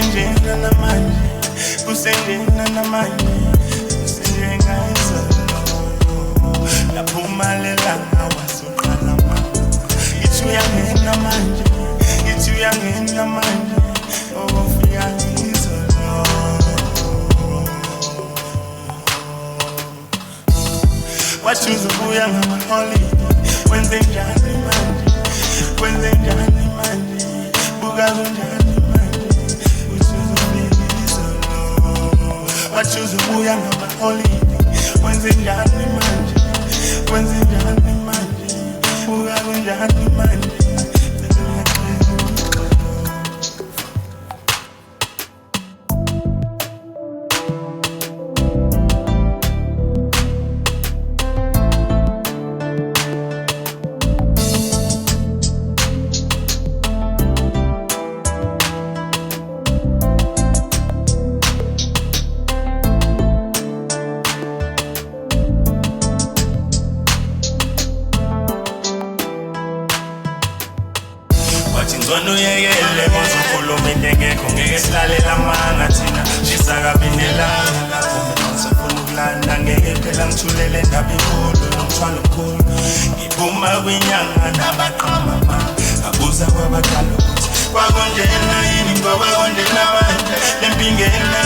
kusenjena namanje, kusenjena namanje, kusenjenga izolo. Laphuma lelanga wasuqala manje, ithi uyangena manje, ithi uyangena manje, ufika izolo. Wachuza ubuya ngama-holiday, wenzenjani manje, wenzenjani manje, buka kunjani manje, uchuza ufika izolo. Wachuza ubuya ngama-holiday, wenzenjani manje, wenzenjani manje, buka kunjani manje. Ngizona uyekele mozokhuluma into engekho ngeke silalela amanga thina shisa kabinelanga lapho mina sifuna ukulanda ngeke phela ngithulele indaba inkulu nomthwalo omkhulu ngiphuma kwinyanga nabaqama abuza kwabadala ukuthi kwakonjena yini ngoba konjena manje lempingena